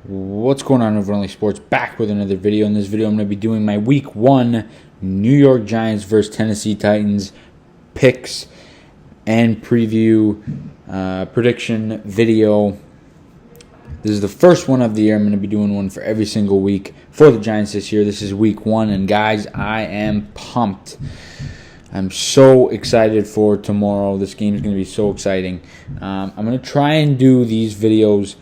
What's going on, Overlanding Sports? Back with another video. In this video, I'm going to be doing my Week 1 New York Giants versus Tennessee Titans picks and preview prediction video. This is the first one of the year. I'm going to be doing one for every single week for the Giants this year. This is Week 1, and guys, I am pumped. I'm so excited for tomorrow. This game is going to be so exciting. I'm going to try and do these videos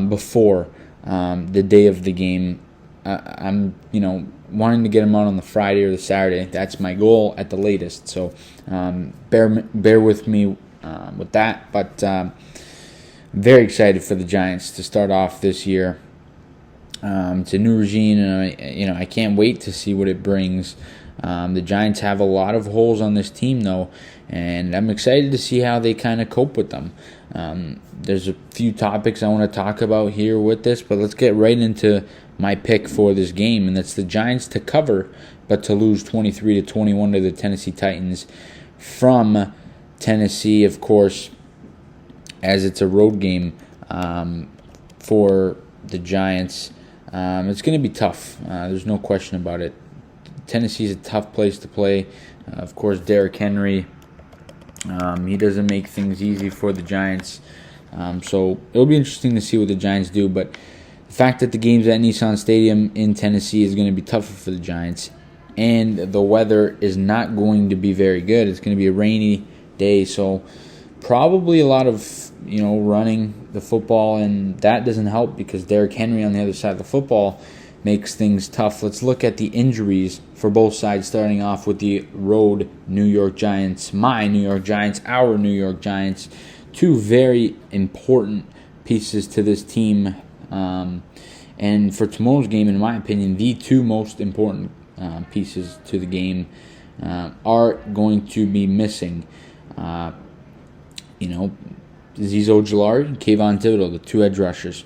before the day of the game. I'm wanting to get them out on the Friday or the Saturday. That's my goal at the latest. So bear with me with that. But very excited for the Giants to start off this year. It's a new regime, and I can't wait to see what it brings. The Giants have a lot of holes on this team, though, and I'm excited to see how they kind of cope with them. There's a few topics I want to talk about here with this, but let's get right into my pick for this game, and that's the Giants to cover, but to lose 23-21 to the Tennessee Titans from Tennessee, of course, as it's a road game for the Giants. It's going to be tough. There's no question about it. Tennessee's a tough place to play. Of course, Derrick Henry, he doesn't make things easy for the Giants. So it'll be interesting to see what the Giants do. But the fact that the game's at Nissan Stadium in Tennessee is going to be tougher for the Giants. And the weather is not going to be very good. It's going to be a rainy day. So probably a lot of running the football. And that doesn't help because Derrick Henry on the other side of the football makes things tough. Let's look at the injuries for both sides, starting off with the road New York Giants, my New York Giants, our New York Giants. Two very important pieces to this team. And for tomorrow's game, in my opinion, the two most important pieces to the game are going to be missing. Azeez Ojulari and Kayvon Thibodeaux, the two edge rushers.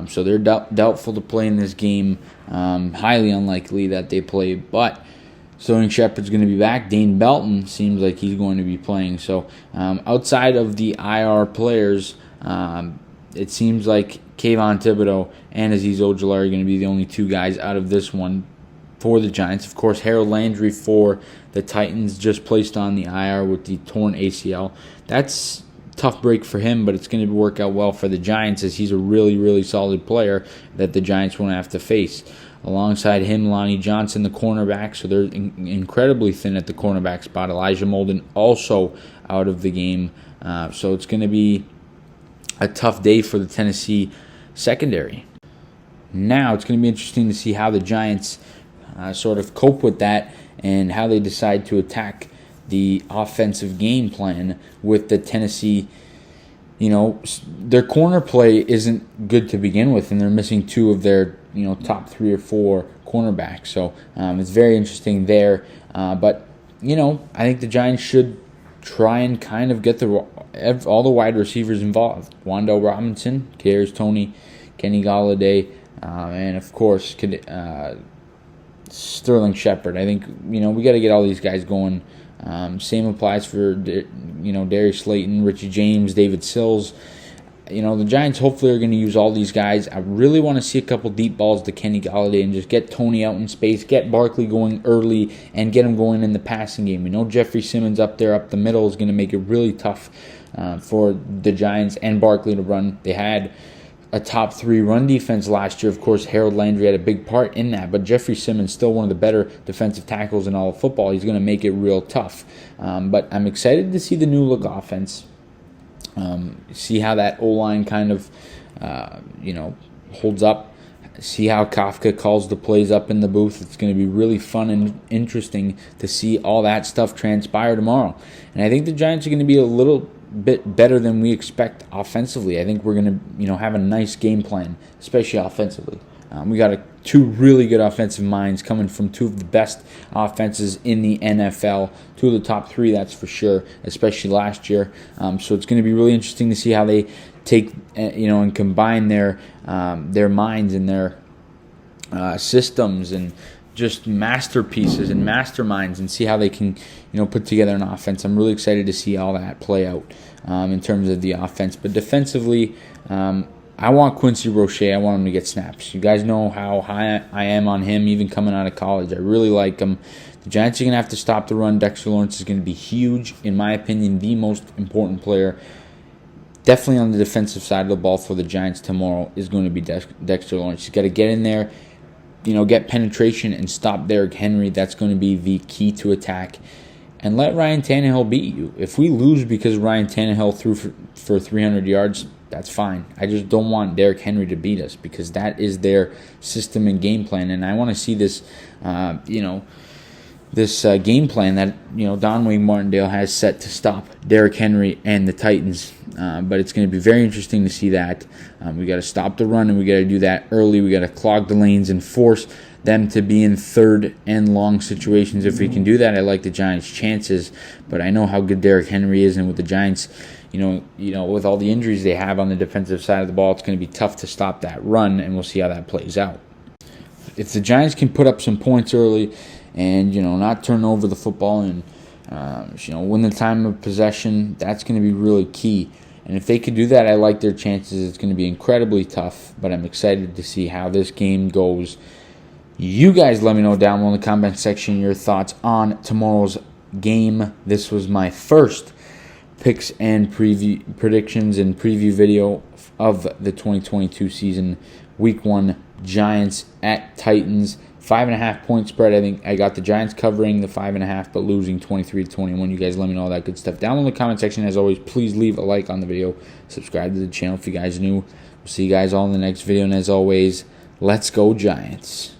So they're doubtful to play in this game. Highly unlikely that they play. But Sterling Shepard's going to be back. Dane Belton seems like he's going to be playing. So outside of the IR players, it seems like Kayvon Thibodeaux and Azeez Ojulari are going to be the only two guys out of this one for the Giants. Of course, Harold Landry for the Titans just placed on the IR with the torn ACL. That's tough break for him, but it's going to work out well for the Giants as he's a really, really solid player that the Giants won't have to face. Alongside him, Lonnie Johnson, the cornerback, so they're incredibly thin at the cornerback spot. Elijah Molden also out of the game, so it's going to be a tough day for the Tennessee secondary. Now it's going to be interesting to see how the Giants sort of cope with that and how they decide to attack the offensive game plan with the Tennessee. Their corner play isn't good to begin with, and they're missing two of their top 3 or 4 cornerbacks. So it's very interesting there. But I think the Giants should try and kind of get all the wide receivers involved. Wan'Dale Robinson, Kadarius Toney, Kenny Golladay, and of course Sterling Shepard. I think we got to get all these guys going. Same applies for Darius Slayton, Richie James, David Sills. The Giants hopefully are going to use all these guys. I really want to see a couple deep balls to Kenny Golladay and just get Toney out in space, get Barkley going early, and get him going in the passing game. We know Jeffrey Simmons up there up the middle is going to make it really tough for the Giants and Barkley to run. They had a top 3 run defense last year. Of course, Harold Landry had a big part in that, but Jeffrey Simmons, still one of the better defensive tackles in all of football. He's going to make it real tough. But I'm excited to see the new look offense. See how that O-line kind of, holds up. See how Kafka calls the plays up in the booth. It's going to be really fun and interesting to see all that stuff transpire tomorrow. And I think the Giants are going to be a little bit better than we expect offensively. I think we're going to, have a nice game plan, especially offensively. We got two really good offensive minds coming from two of the best offenses in the NFL, two of the top 3, that's for sure, especially last year. So it's going to be really interesting to see how they take, and combine their minds and their systems and just masterpieces and masterminds and see how they can, put together an offense. I'm really excited to see all that play out in terms of the offense. But defensively, I want Quincy Roche. I want him to get snaps. You guys know how high I am on him, even coming out of college. I really like him. The Giants are going to have to stop the run. Dexter Lawrence is going to be huge. In my opinion, the most important player, definitely on the defensive side of the ball for the Giants tomorrow, is going to be Dexter Lawrence. He's got to get in there, get penetration and stop Derrick Henry. That's going to be the key to attack. And let Ryan Tannehill beat you. If we lose because Ryan Tannehill threw for 300 yards, that's fine. I just don't want Derrick Henry to beat us because that is their system and game plan. And I want to see this, this game plan that Don Wayne Martindale has set to stop Derrick Henry and the Titans. But it's going to be very interesting to see that. We got to stop the run, and we got to do that early. We got to clog the lanes and force them to be in third and long situations. If we can do that, I like the Giants' chances. But I know how good Derrick Henry is, and with the Giants, with all the injuries they have on the defensive side of the ball, it's going to be tough to stop that run, and we'll see how that plays out. If the Giants can put up some points early and not turn over the football and win the time of possession, that's going to be really key. And if they could do that, I like their chances. It's going to be incredibly tough, but I'm excited to see how this game goes. You guys let me know down below in the comment section your thoughts on tomorrow's game. This was my first picks and predictions and preview video of the 2022 season. Week 1, Giants at Titans. 5.5 point spread. I think I got the Giants covering the 5.5, but losing 23-21. You guys let me know all that good stuff down in the comment section. As always, please leave a like on the video. Subscribe to the channel if you guys are new. We'll see you guys all in the next video. And as always, let's go Giants.